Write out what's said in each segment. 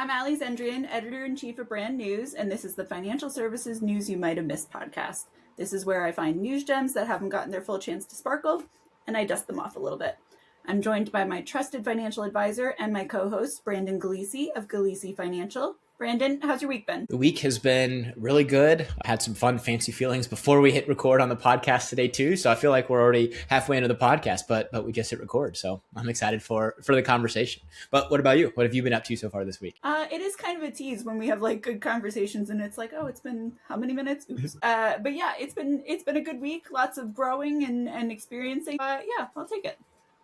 I'm Allie Zendrian, Editor-in-Chief of Brand News, and this is the Financial Services News You Might Have Missed podcast. This is where I find news gems that haven't gotten their full chance to sparkle, and I dust them off a little bit. I'm joined by my trusted financial advisor and my co-host, Brandon Galisi of Galisi Financial. Brandon, how's your week been? The week has been really good. I had some fun, fancy feelings before we hit record on the podcast today too. So I feel like we're already halfway into the podcast, but we just hit record. So I'm excited for the conversation. But what about you? What have you been up to so far this week? It is kind of a tease when we have like good conversations and it's like, oh, it's been how many minutes? Oops. But yeah, it's been a good week. Lots of growing and experiencing. Yeah, I'll take it.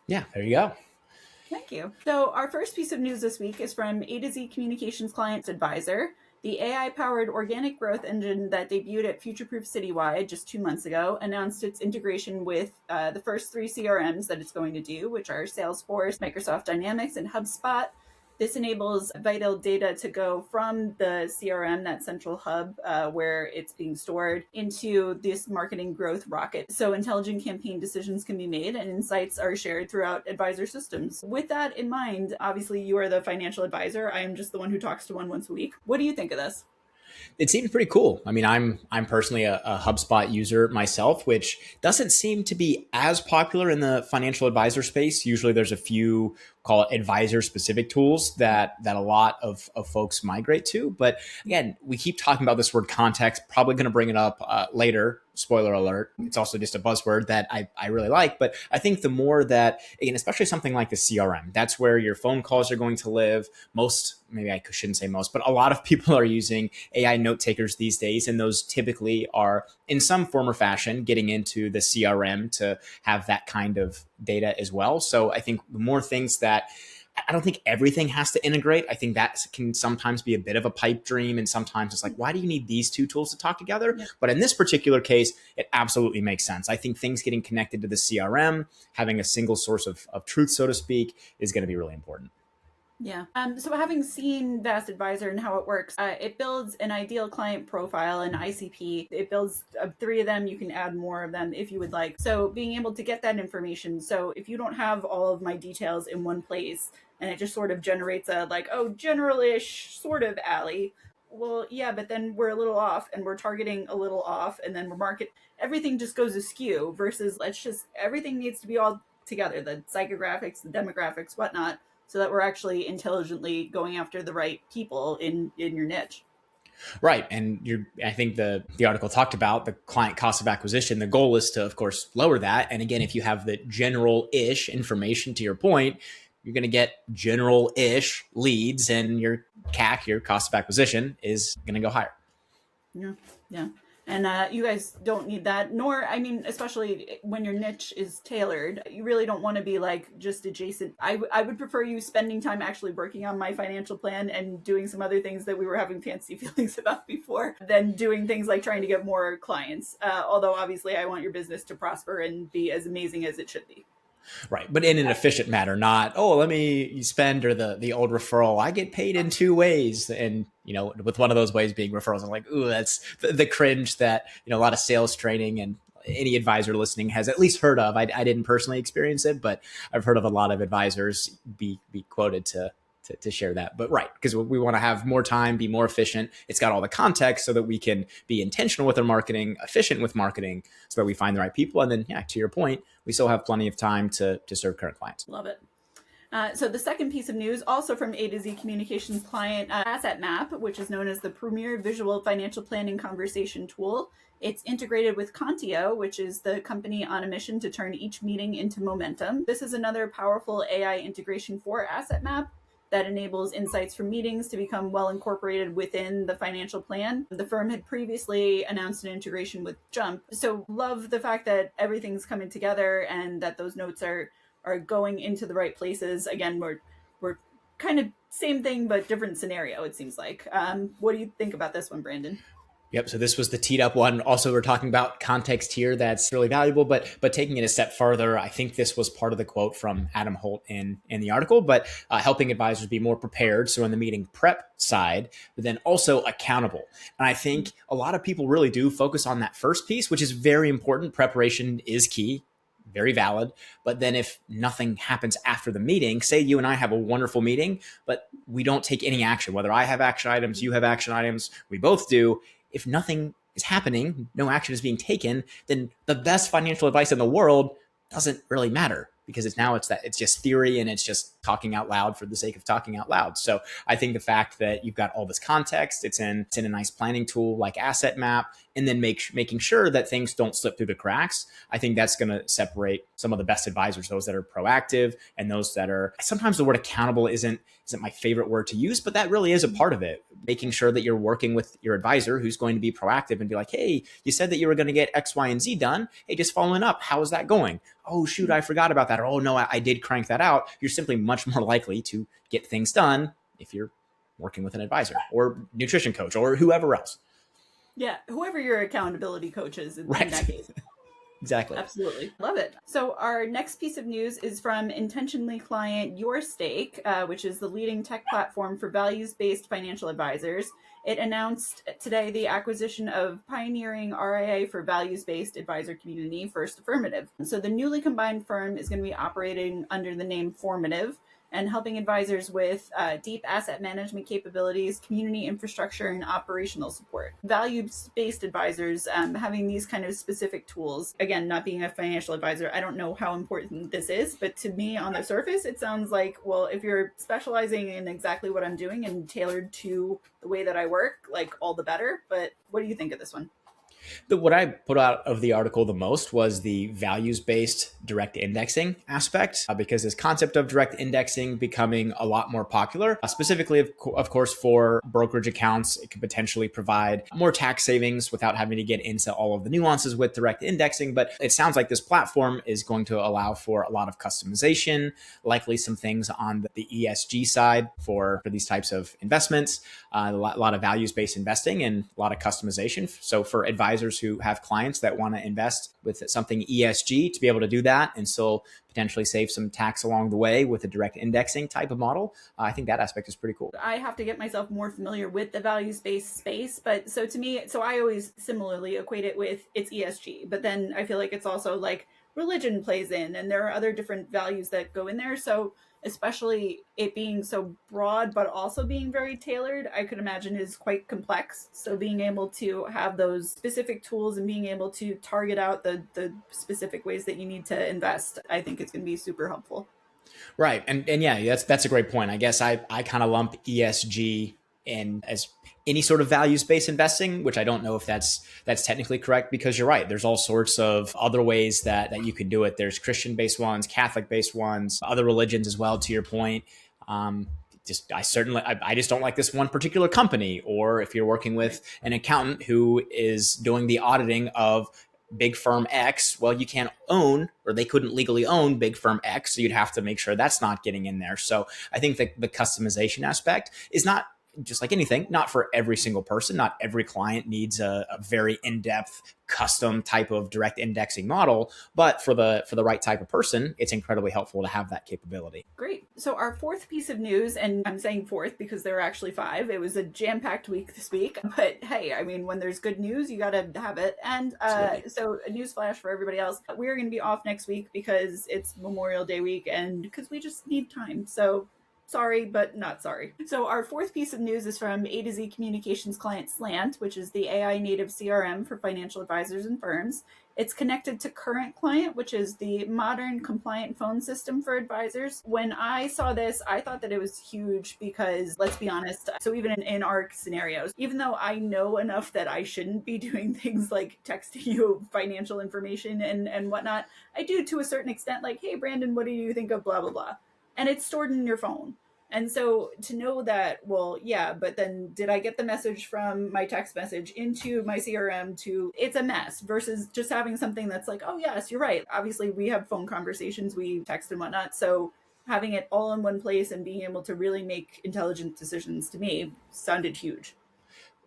Yeah, there you go. Thank you. So our first piece of news this week is from AtoZ Communications Client's Advisor, the AI-powered organic growth engine that debuted at Futureproof Citywide just 2 months ago, announced its integration with the first 3 CRMs that it's going to do, which are Salesforce, Microsoft Dynamics, and HubSpot. This enables vital data to go from the CRM, that central hub where it's being stored, into this marketing growth rocket. So intelligent campaign decisions can be made and insights are shared throughout advisor systems. With that in mind, obviously you are the financial advisor. I am just the one who talks to one once a week. What do you think of this? It seems pretty cool. I mean, I'm personally a HubSpot user myself, which doesn't seem to be as popular in the financial advisor space. Usually there's a few, call it advisor specific tools that a lot of folks migrate to. But again, we keep talking about this word context, probably going to bring it up later. Spoiler alert. It's also just a buzzword that I really like. But I think the more that, again, especially something like the CRM, that's where your phone calls are going to live. Maybe I shouldn't say most, but a lot of people are using AI note takers these days. And those typically are in some form or fashion getting into the CRM to have that kind of data as well. So I think the more things that, I don't think everything has to integrate. I think that can sometimes be a bit of a pipe dream. And sometimes it's like, why do you need these two tools to talk together? Yeah. But in this particular case, it absolutely makes sense. I think things getting connected to the CRM, having a single source of truth, so to speak, is going to be really important. Yeah. So having seen VastAdvisor and how it works, it builds an ideal client profile, an ICP. It builds 3 of them. You can add more of them if you would like. So being able to get that information. So if you don't have all of my details in one place and it just sort of generates a like, oh, general-ish sort of Allie. Well, yeah, but then we're a little off and we're targeting a little off and then we're everything just goes askew versus everything needs to be all together. The psychographics, the demographics, whatnot. So that we're actually intelligently going after the right people in your niche. Right. And I think the article talked about the client cost of acquisition. The goal is to, of course, lower that. And again, if you have the general-ish information, to your point, you're going to get general-ish leads and your CAC, your cost of acquisition, is going to go higher. Yeah. Yeah. And you guys don't need that, especially when your niche is tailored, you really don't want to be like just adjacent. I would prefer you spending time actually working on my financial plan and doing some other things that we were having fancy feelings about before than doing things like trying to get more clients. Although obviously I want your business to prosper and be as amazing as it should be. Right. But in an efficient manner, not, let me spend, or the old referral, I get paid in 2 ways. And, with one of those ways being referrals, I'm like, ooh, that's the cringe that, a lot of sales training and any advisor listening has at least heard of. I didn't personally experience it, but I've heard of a lot of advisors be quoted to share that. But right, because we want to have more time, be more efficient. It's got all the context so that we can be intentional with our marketing, efficient with marketing, so that we find the right people. And then, yeah, to your point, we still have plenty of time to serve current clients. Love it. So the second piece of news, also from AtoZ Communications Client, Asset Map, which is known as the premier visual financial planning conversation tool. It's integrated with Contio, which is the company on a mission to turn each meeting into momentum. This is another powerful AI integration for Asset Map that enables insights from meetings to become well incorporated within the financial plan. The firm had previously announced an integration with Jump. So love the fact that everything's coming together and that those notes are going into the right places. Again, we're kind of same thing, but different scenario, it seems like. What do you think about this one, Brandon? Yep. So this was the teed up one. Also, we're talking about context here that's really valuable, but taking it a step further, I think this was part of the quote from Adam Holt in the article, but helping advisors be more prepared. So in the meeting prep side, but then also accountable. And I think a lot of people really do focus on that first piece, which is very important. Preparation is key. very valid. But then if nothing happens after the meeting, say you and I have a wonderful meeting, but we don't take any action, whether I have action items, you have action items, we both do. If nothing is happening, no action is being taken, then the best financial advice in the world doesn't really matter, because it's just theory and it's just talking out loud for the sake of talking out loud. So I think the fact that you've got all this context, it's in a nice planning tool like Asset Map, and then making sure that things don't slip through the cracks, I think that's going to separate some of the best advisors, those that are proactive and those that are, sometimes the word accountable isn't my favorite word to use, but that really is a part of it. Making sure that you're working with your advisor who's going to be proactive and be like, hey, you said that you were going to get X, Y, and Z done. Hey, just following up. How is that going? Oh, shoot, I forgot about that. Or, oh, no, I did crank that out. You're simply much more likely to get things done if you're working with an advisor or nutrition coach or whoever else. Yeah, whoever your accountability coach is in that case. Exactly. Absolutely. Love it. So our next piece of news is from Intentionally Client YourStake, which is the leading tech platform for values-based financial advisors. It announced today the acquisition of pioneering RIA for values-based advisor community, First Affirmative. So the newly combined firm is going to be operating under the name Formative and helping advisors with deep asset management capabilities, community infrastructure, and operational support. Values-based advisors having these kind of specific tools. Again, not being a financial advisor, I don't know how important this is, but to me on the surface, it sounds like, well, if you're specializing in exactly what I'm doing and tailored to the way that I work, like all the better. But what do you think of this one? What I put out of the article the most was the values-based direct indexing aspect, because this concept of direct indexing becoming a lot more popular, specifically, of course, for brokerage accounts. It could potentially provide more tax savings without having to get into all of the nuances with direct indexing. But it sounds like this platform is going to allow for a lot of customization, likely some things on the ESG side for these types of investments, a lot of values-based investing and a lot of customization. So for advisors who have clients that want to invest with something ESG, to be able to do that and still potentially save some tax along the way with a direct indexing type of model, I think that aspect is pretty cool. I have to get myself more familiar with the values-based space, but so to me, so I always similarly equate it with it's ESG, but then I feel like it's also like religion plays in, and there are other different values that go in there. So especially it being so broad, but also being very tailored, I could imagine is quite complex. So being able to have those specific tools and being able to target out the specific ways that you need to invest, I think it's going to be super helpful. Right. And yeah, that's a great point. I guess I kind of lump ESG in as any sort of values-based investing, which I don't know if that's technically correct, because you're right. There's all sorts of other ways that you can do it. There's Christian-based ones, Catholic-based ones, other religions as well, to your point. I just don't like this one particular company. Or if you're working with an accountant who is doing the auditing of big firm X, well, you can't own, or they couldn't legally own big firm X. So you'd have to make sure that's not getting in there. So I think that the customization aspect is not, just like anything, not for every single person. Not every client needs a very in-depth custom type of direct indexing model, but for the right type of person, it's incredibly helpful to have that capability. Great. So our fourth piece of news, and I'm saying fourth because there are actually five. It was a jam-packed week this week, but hey, I mean, when there's good news, you got to have it. And so a news flash for everybody else. We're going to be off next week because it's Memorial Day week and because we just need time. So sorry, but not sorry. So our fourth piece of news is from AtoZ Communications client Slant, which is the AI native CRM for financial advisors and firms. It's connected to CurrentClient, which is the modern compliant phone system for advisors. When I saw this, I thought that it was huge because, let's be honest, so even in our scenarios, even though I know enough that I shouldn't be doing things like texting you financial information and whatnot, I do to a certain extent, like, hey, Brandon, what do you think of blah, blah, blah? And it's stored in your phone. And so to know that, well, yeah, but then did I get the message from my text message into my CRM to, it's a mess versus just having something that's like, oh, yes, you're right. Obviously, we have phone conversations, we text and whatnot. So having it all in one place and being able to really make intelligent decisions, to me, sounded huge.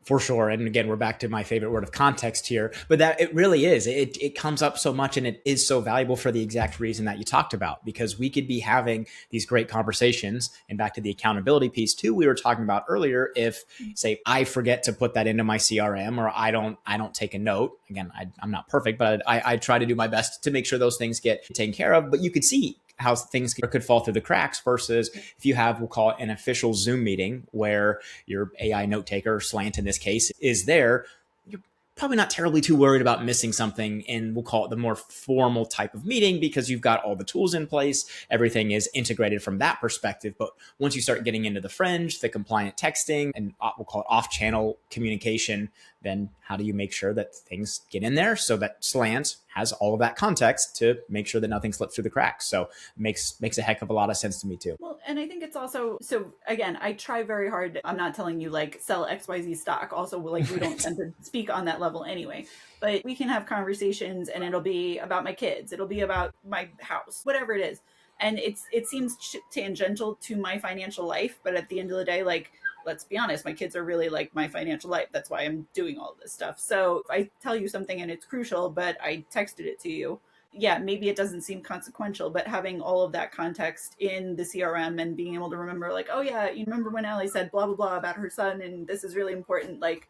For sure. And again, we're back to my favorite word of context here, but that it really is. It comes up so much and it is so valuable for the exact reason that you talked about, because we could be having these great conversations. And back to the accountability piece too, we were talking about earlier. If say I forget to put that into my CRM, or I don't take a note, again, I'm not perfect, but I try to do my best to make sure those things get taken care of. But you could see how things could fall through the cracks versus if you have, we'll call it an official Zoom meeting where your AI note taker, Slant in this case, is there. You're probably not terribly too worried about missing something in, we'll call it the more formal type of meeting, because you've got all the tools in place. Everything is integrated from that perspective. But once you start getting into the fringe, the compliant texting, and we'll call it off-channel communication, then how do you make sure that things get in there so that Slant has all of that context to make sure that nothing slips through the cracks? So makes a heck of a lot of sense to me too. Well, and I think it's also, so again, I try very hard. I'm not telling you like sell XYZ stock. Also, like we don't tend to speak on that level anyway, but we can have conversations and it'll be about my kids. It'll be about my house, whatever it is. And it seems tangential to my financial life, but at the end of the day, like, let's be honest, my kids are really like my financial life. That's why I'm doing all this stuff. So if I tell you something and it's crucial, but I texted it to you, yeah, maybe it doesn't seem consequential, but having all of that context in the CRM and being able to remember like, oh yeah, you remember when Allie said blah, blah, blah about her son, and this is really important. Like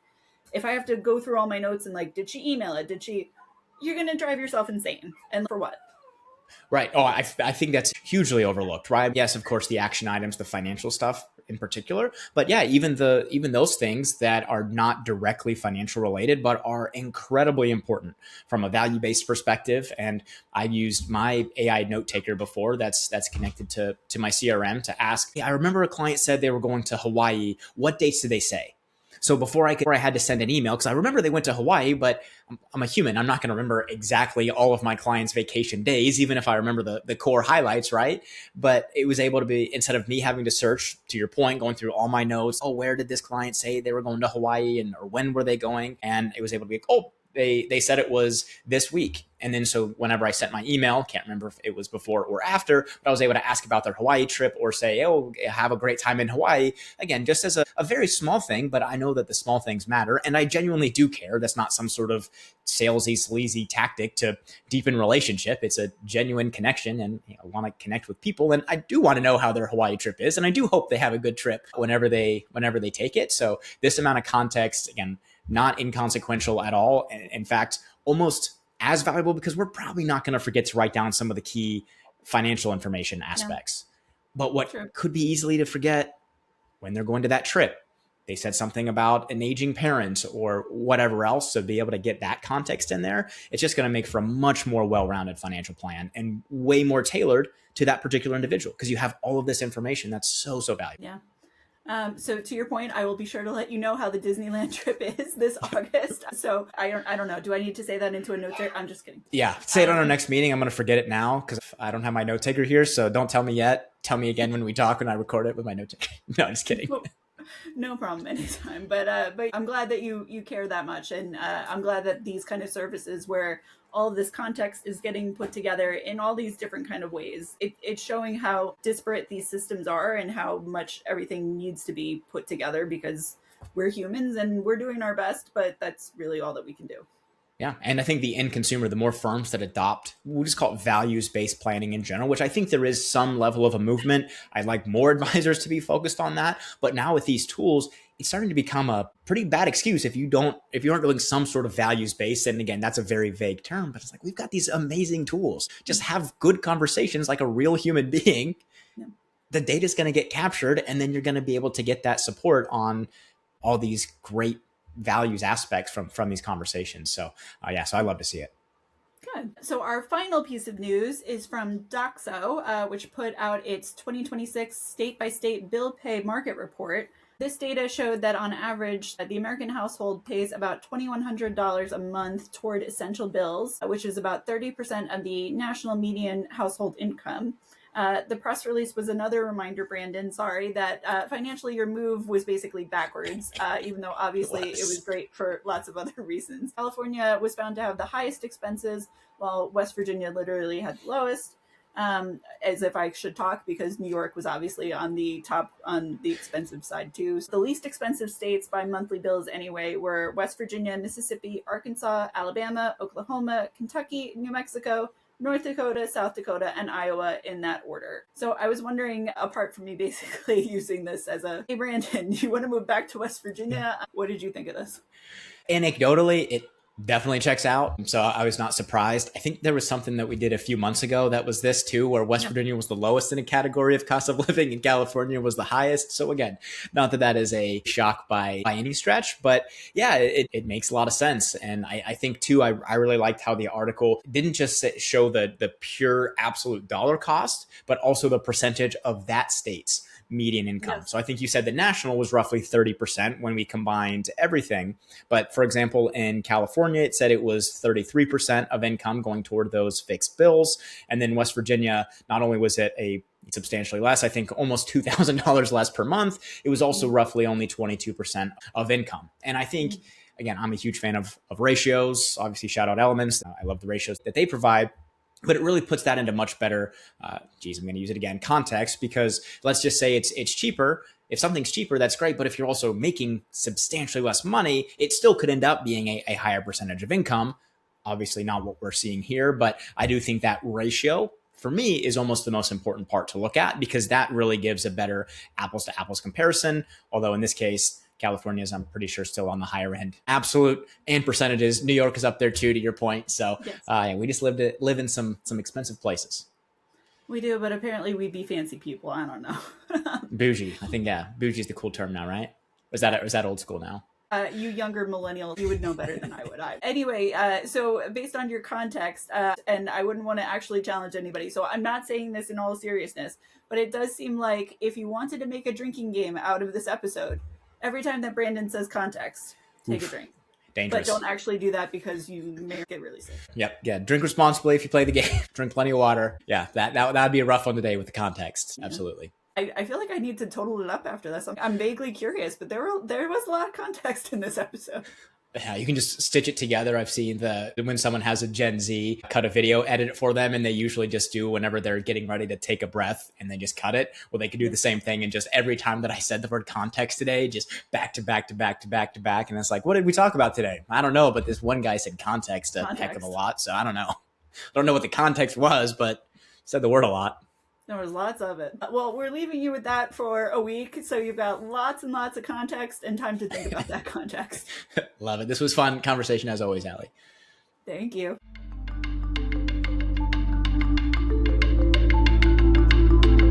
if I have to go through all my notes and like, did she email it? You're going to drive yourself insane. And for what? Right. Oh, I think that's hugely overlooked, right? Yes, of course, the action items, the financial stuff in particular, but yeah, even those things that are not directly financial related, but are incredibly important from a value-based perspective. And I've used my AI note taker before that's connected to my CRM to ask, I remember a client said they were going to Hawaii. What dates did they say? So before I had to send an email, because I remember they went to Hawaii, but I'm a human. I'm not going to remember exactly all of my clients' vacation days, even if I remember the core highlights, right? But it was able to be, instead of me having to search, to your point, going through all my notes, oh, where did this client say they were going to Hawaii, or when were they going? And it was able to be, oh, they said it was this week. And then so whenever I sent my email, can't remember if it was before or after, but I was able to ask about their Hawaii trip or say, oh, have a great time in Hawaii. Again, just as a very small thing, but I know that the small things matter. And I genuinely do care. That's not some sort of salesy, sleazy tactic to deepen relationship. It's a genuine connection, and I want to connect with people. And I do want to know how their Hawaii trip is. And I do hope they have a good trip whenever they take it. So this amount of context, again, not inconsequential at all. In fact, almost as valuable, because we're probably not going to forget to write down some of the key financial information aspects. Yeah. But what could be easily to forget when they're going to that trip, they said something about an aging parent or whatever else. So be able to get that context in there, it's just going to make for a much more well-rounded financial plan and way more tailored to that particular individual, because you have all of this information that's so valuable. Yeah. So to your point, I will be sure to let you know how the Disneyland trip is this August. So I don't know. Do I need to say that into a note taker? I'm just kidding. Yeah. Say it on our next meeting. I'm going to forget it now because I don't have my note taker here. So don't tell me yet. Tell me again when we talk, when I record it with my note taker. No, I'm just kidding. No problem, anytime. But I'm glad that you care that much. And I'm glad that these kind of services where all of this context is getting put together in all these different kind of ways. It's showing how disparate these systems are and how much everything needs to be put together, because we're humans and we're doing our best, but that's really all that we can do. Yeah. And I think the end consumer, the more firms that adopt, we'll just call it values-based planning in general, which I think there is some level of a movement. I'd like more advisors to be focused on that. But now with these tools, it's starting to become a pretty bad excuse if you aren't doing some sort of values-based. And again, that's a very vague term, but it's like, we've got these amazing tools. Just have good conversations like a real human being. Yeah. The data is going to get captured, and then you're going to be able to get that support on all these great values aspects from these conversations. So so I love to see it. Good. So our final piece of news is from Doxo, which put out its 2026 state-by-state bill pay market report. This data showed that on average, the American household pays about $2,100 a month toward essential bills, which is about 30% of the national median household income. The press release was another reminder, Brandon, sorry, that financially your move was basically backwards, even though obviously it was great for lots of other reasons. California was found to have the highest expenses, while West Virginia literally had the lowest. as if I should talk, because New York was obviously on the top, on the expensive side too. So the least expensive states by monthly bills anyway were West Virginia, Mississippi, Arkansas, Alabama, Oklahoma, Kentucky, New Mexico, North Dakota, South Dakota, and Iowa, in that order. So I was wondering, apart from me basically using this as a, hey, Brandon, you want to move back to West Virginia? What did you think of this? Anecdotally, it definitely checks out. So I was not surprised. I think there was something that we did a few months ago that was this too, where West Virginia was the lowest in a category of cost of living and California was the highest. So again, not that that is a shock by any stretch, but yeah, it makes a lot of sense. And I think too, I really liked how the article didn't just show the pure absolute dollar cost, but also the percentage of that state's median income. Yes. So I think you said the national was roughly 30% when we combined everything. But for example, in California, it said it was 33% of income going toward those fixed bills. And then West Virginia, not only was it a substantially less, I think almost $2,000 less per month, it was also roughly only 22% of income. And I think, again, I'm a huge fan of ratios. Obviously, shout out Elements. I love the ratios that they provide. But it really puts that into much better, I'm going to use it again, context, because let's just say it's cheaper. If something's cheaper, that's great. But if you're also making substantially less money, it still could end up being a higher percentage of income. Obviously not what we're seeing here, but I do think that ratio for me is almost the most important part to look at, because that really gives a better apples to apples comparison. Although in this case, California is, I'm pretty sure, still on the higher end. Absolute and percentages. New York is up there too, to your point. So yes. We just live in some expensive places. We do, but apparently we be fancy people. I don't know. Bougie. I think, bougie is the cool term now, right? Or is that old school now? You younger millennials, you would know better than I would. Anyway, so based on your context, and I wouldn't want to actually challenge anybody, so I'm not saying this in all seriousness, but it does seem like if you wanted to make a drinking game out of this episode, every time that Brandon says context, take a drink. Dangerous. But don't actually do that, because you may get really sick. Yep. Yeah. Drink responsibly if you play the game. Drink plenty of water. Yeah. That would be a rough one today with the context. Yeah. Absolutely. I feel like I need to total it up after this. I'm vaguely curious, but there was a lot of context in this episode. Yeah, you can just stitch it together. I've seen when someone has a Gen Z cut a video, edit it for them, and they usually just do whenever they're getting ready to take a breath and they just cut it. Well, they could do the same thing, and just every time that I said the word context today, just back to back to back to back to back. And it's like, what did we talk about today? I don't know, but this one guy said context a heck of a lot, so I don't know. I don't know what the context was, but said the word a lot. There was lots of it. Well, we're leaving you with that for a week, so you've got lots and lots of context and time to think about that context. Love it. This was fun conversation as always, Allie. Thank you.